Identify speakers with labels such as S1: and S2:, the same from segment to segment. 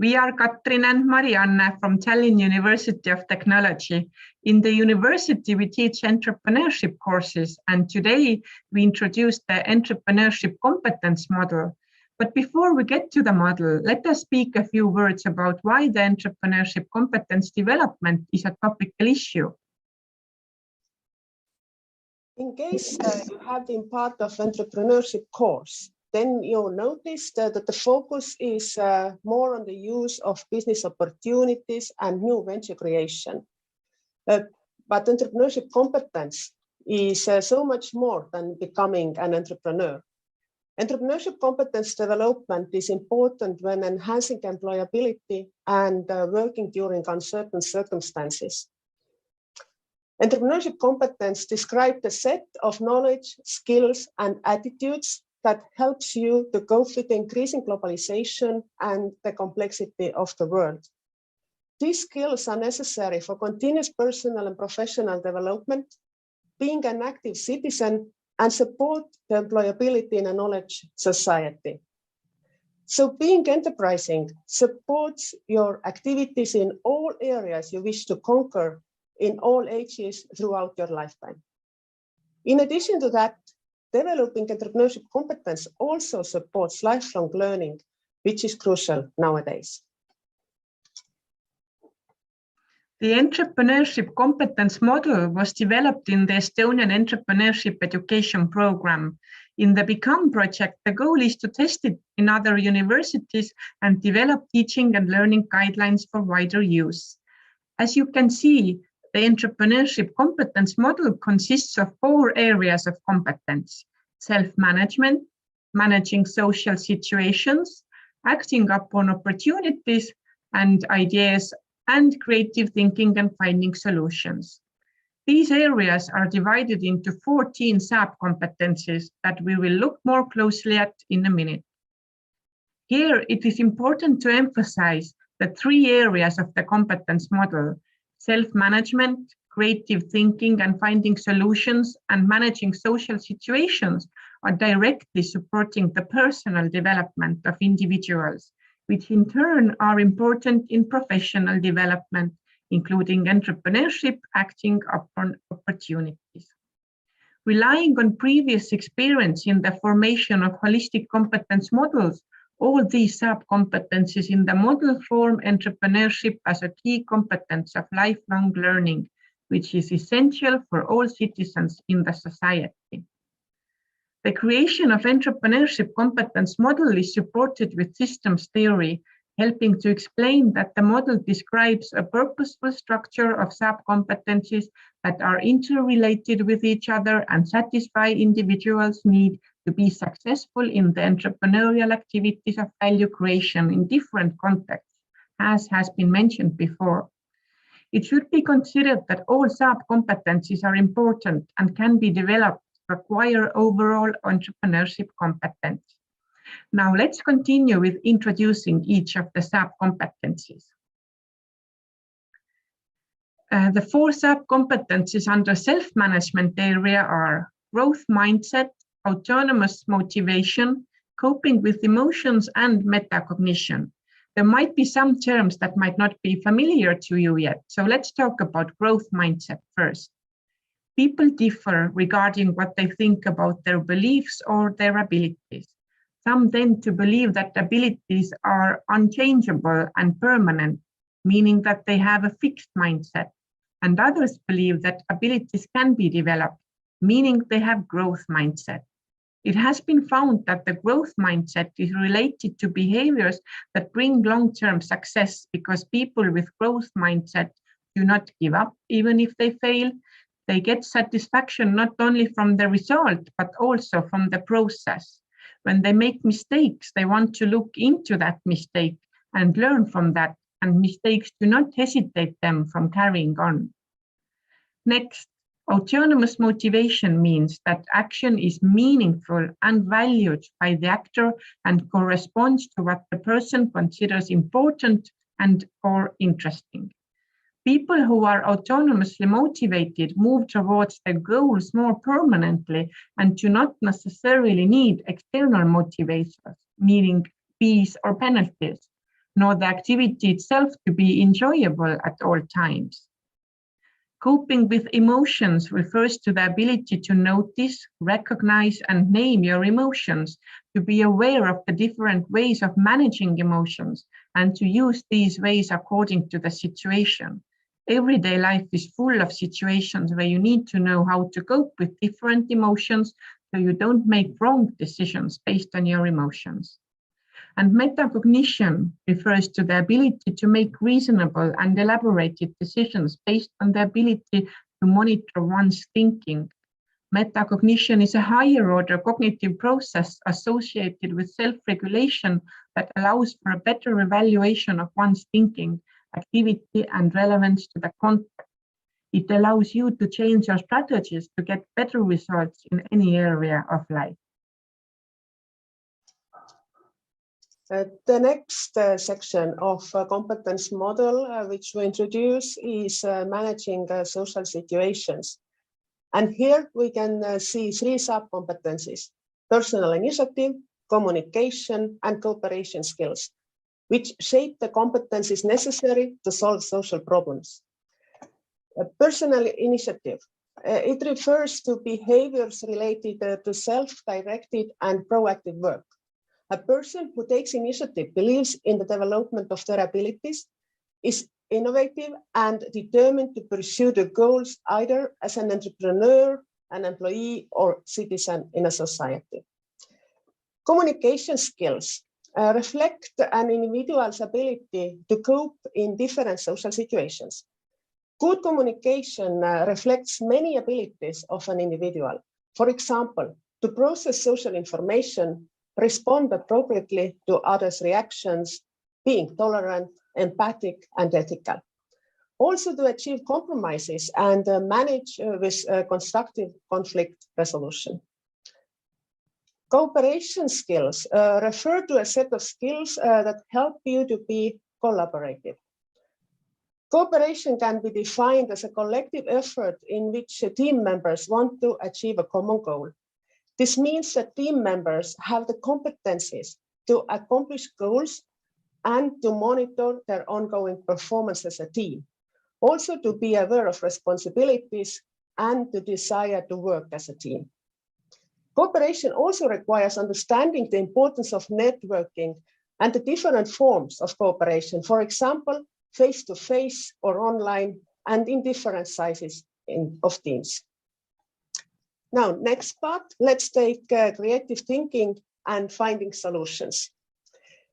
S1: We are Katrin and Marianne from Tallinn University of Technology. In the university, we teach entrepreneurship courses, and today we introduce the entrepreneurship competence model. But before we get to the model, let us speak a few words about why the entrepreneurship competence development is a topical issue.
S2: In case you have been part of entrepreneurship course, then you'll notice that the focus is more on the use of business opportunities and new venture creation. But entrepreneurship competence is so much more than becoming an entrepreneur. Entrepreneurship competence development is important when enhancing employability and working during uncertain circumstances. Entrepreneurship competence describes the set of knowledge, skills, and attitudes that helps you to cope with the increasing globalization and the complexity of the world. These skills are necessary for continuous personal and professional development, being an active citizen, and support the employability in a knowledge society. So being enterprising supports your activities in all areas you wish to conquer in all ages throughout your lifetime. In addition to that, developing entrepreneurship competence also supports lifelong learning, which is crucial nowadays.
S1: The entrepreneurship competence model was developed in the Estonian Entrepreneurship Education program. In the BeComE project, the goal is to test it in other universities and develop teaching and learning guidelines for wider use. As you can see, the entrepreneurship competence model consists of 4 areas of competence: self-management, managing social situations, acting upon opportunities and ideas, and creative thinking and finding solutions. These areas are divided into 14 sub-competencies that we will look more closely at in a minute. Here, it is important to emphasize the 3 areas of the competence model: self-management, creative thinking and finding solutions, and managing social situations are directly supporting the personal development of individuals, which in turn are important in professional development, including entrepreneurship, acting upon opportunities. Relying on previous experience in the formation of holistic competence models, all these sub-competencies in the model form entrepreneurship as a key competence of lifelong learning, which is essential for all citizens in the society. The creation of entrepreneurship competence model is supported with systems theory, helping to explain that the model describes a purposeful structure of sub-competencies that are interrelated with each other and satisfy individuals' need to be successful in the entrepreneurial activities of value creation in different contexts, as has been mentioned before. It should be considered that all sub-competencies are important and can be developed to acquire overall entrepreneurship competence. Now let's continue with introducing each of the sub-competencies. The 4 sub-competencies under self-management area are growth mindset, autonomous motivation, coping with emotions, and metacognition. There might be some terms that might not be familiar to you yet, so let's talk about growth mindset first. People differ regarding what they think about their beliefs or their abilities. Some tend to believe that abilities are unchangeable and permanent, meaning that they have a fixed mindset, and others believe that abilities can be developed, meaning they have growth mindset. It has been found that the growth mindset is related to behaviors that bring long-term success because people with growth mindset do not give up even if they fail. They get satisfaction not only from the result, but also from the process. When they make mistakes, they want to look into that mistake and learn from that, and mistakes do not hesitate them from carrying on. Next, autonomous motivation means that action is meaningful and valued by the actor and corresponds to what the person considers important and or interesting. People who are autonomously motivated move towards their goals more permanently and do not necessarily need external motivators, meaning fees or penalties. nor the activity itself to be enjoyable at all times. Coping with emotions refers to the ability to notice, recognize, and name your emotions, to be aware of the different ways of managing emotions, and to use these ways according to the situation. Everyday life is full of situations where you need to know how to cope with different emotions so you don't make wrong decisions based on your emotions. And metacognition refers to the ability to make reasonable and elaborated decisions based on the ability to monitor one's thinking. Metacognition is a higher order cognitive process associated with self-regulation that allows for a better evaluation of one's thinking, activity, and relevance to the context. It allows you to change your strategies to get better results in any area of life.
S2: The next section of competence model, which we introduce, is managing social situations. And here we can see three sub-competencies: personal initiative, communication, and cooperation skills, which shape the competencies necessary to solve social problems. Personal initiative. It refers to behaviors related to self-directed and proactive work. A person who takes initiative believes in the development of their abilities, is innovative and determined to pursue the goals either as an entrepreneur, an employee, or citizen in a society. Communication skills reflect an individual's ability to cope in different social situations. Good communication reflects many abilities of an individual. For example, to process social information, respond appropriately to others' reactions, being tolerant, empathic, and ethical. Also to achieve compromises and manage with constructive conflict resolution. Cooperation skills refer to a set of skills that help you to be collaborative. Cooperation can be defined as a collective effort in which team members want to achieve a common goal. This means that team members have the competencies to accomplish goals and to monitor their ongoing performance as a team. Also to be aware of responsibilities and to desire to work as a team. Cooperation also requires understanding the importance of networking and the different forms of cooperation, for example, face-to-face or online and in different sizes of teams. Now, next part, let's take creative thinking and finding solutions.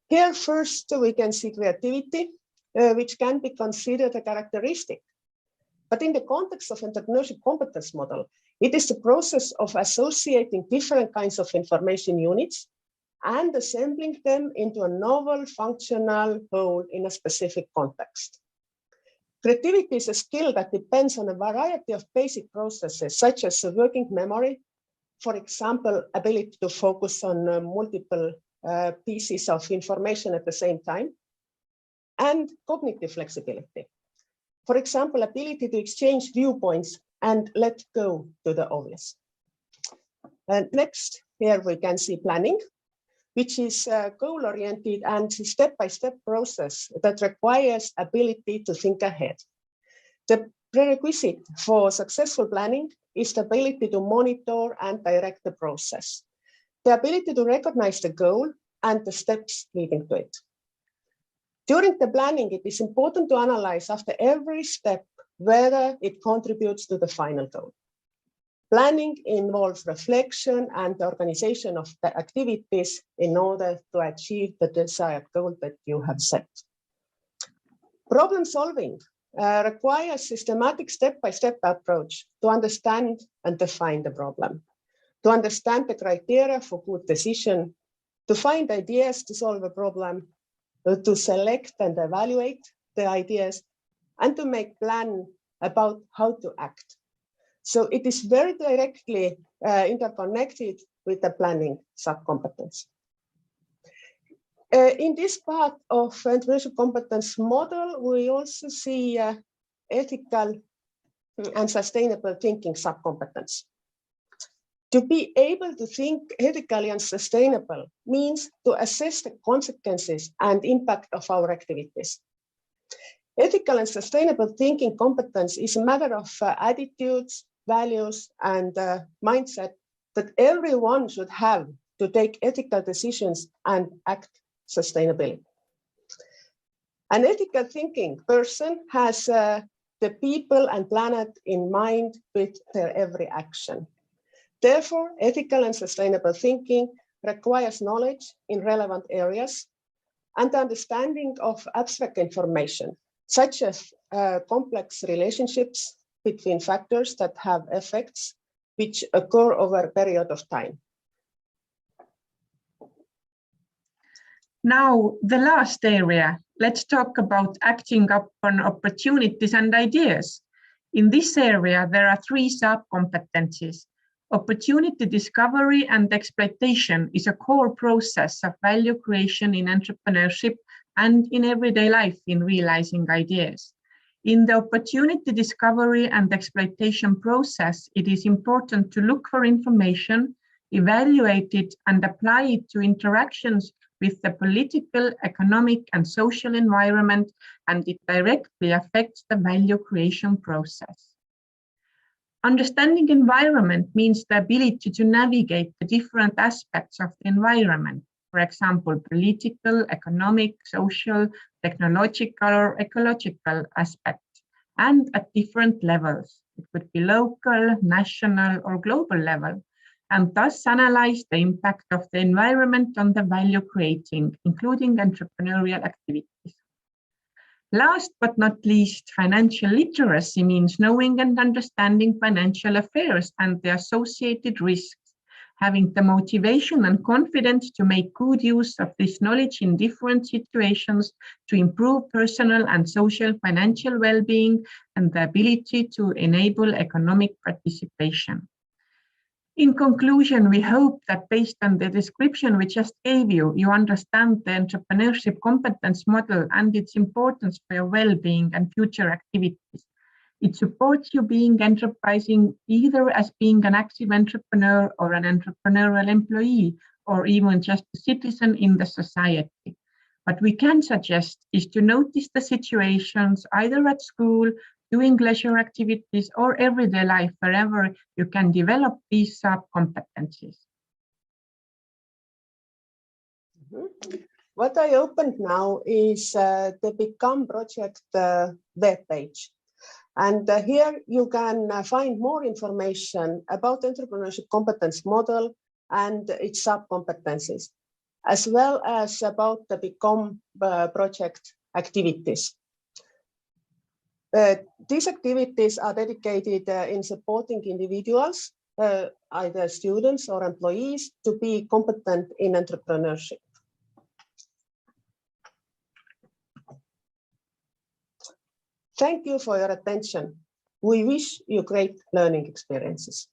S2: Here first we can see creativity, which can be considered a characteristic. But in the context of entrepreneurship competence model, it is the process of associating different kinds of information units and assembling them into a novel functional whole in a specific context. Creativity is a skill that depends on a variety of basic processes, such as working memory, for example, ability to focus on multiple pieces of information at the same time, and cognitive flexibility. For example, ability to exchange viewpoints and let go to the obvious. And next, here we can see planning, which is a goal-oriented and step-by-step process that requires ability to think ahead. The prerequisite for successful planning is the ability to monitor and direct the process, the ability to recognize the goal and the steps leading to it. During the planning, it is important to analyze after every step whether it contributes to the final goal. Planning involves reflection and the organization of the activities in order to achieve the desired goal that you have set. Problem solving requires systematic step-by-step approach to understand and define the problem, to understand the criteria for good decision, to find ideas to solve a problem, to select and evaluate the ideas, and to make plan about how to act. So it is very directly interconnected with the planning sub-competence. In this part of entrepreneurship competence model, we also see ethical and sustainable thinking sub-competence. To be able to think ethically and sustainable means to assess the consequences and impact of our activities. Ethical and sustainable thinking competence is a matter of attitudes, values, and mindset that everyone should have to take ethical decisions and act sustainably. An ethical thinking person has the people and planet in mind with their every action. Therefore, ethical and sustainable thinking requires knowledge in relevant areas and understanding of abstract information, such as complex relationships between factors that have effects which occur over a period of time.
S1: Now, the last area, let's talk about acting upon opportunities and ideas. In this area, there are 3 sub-competencies. Opportunity discovery and exploitation is a core process of value creation in entrepreneurship and in everyday life in realizing ideas. In the opportunity discovery and exploitation process, it is important to look for information, evaluate it, and apply it to interactions with the political, economic, and social environment, and it directly affects the value creation process. Understanding environment means the ability to navigate the different aspects of the environment, for example, political, economic, social, technological, or ecological aspects, and at different levels. It could be local, national, or global level, and thus analyze the impact of the environment on the value creating, including entrepreneurial activities. Last but not least, financial literacy means knowing and understanding financial affairs and the associated risks, having the motivation and confidence to make good use of this knowledge in different situations to improve personal and social financial well-being and the ability to enable economic participation. In conclusion, we hope that based on the description we just gave you, you understand the entrepreneurship competence model and its importance for your well-being and future activities. It supports you being enterprising either as being an active entrepreneur or an entrepreneurial employee, or even just a citizen in the society. What we can suggest is to notice the situations either at school, doing leisure activities, or everyday life, wherever you can develop these sub-competencies.
S2: What I opened now is the BeComE project webpage. And here you can find more information about entrepreneurship competence model and its sub-competencies, as well as about the BeComE project activities. These activities are dedicated in supporting individuals, either students or employees, to be competent in entrepreneurship. Thank you for your attention. We wish you great learning experiences.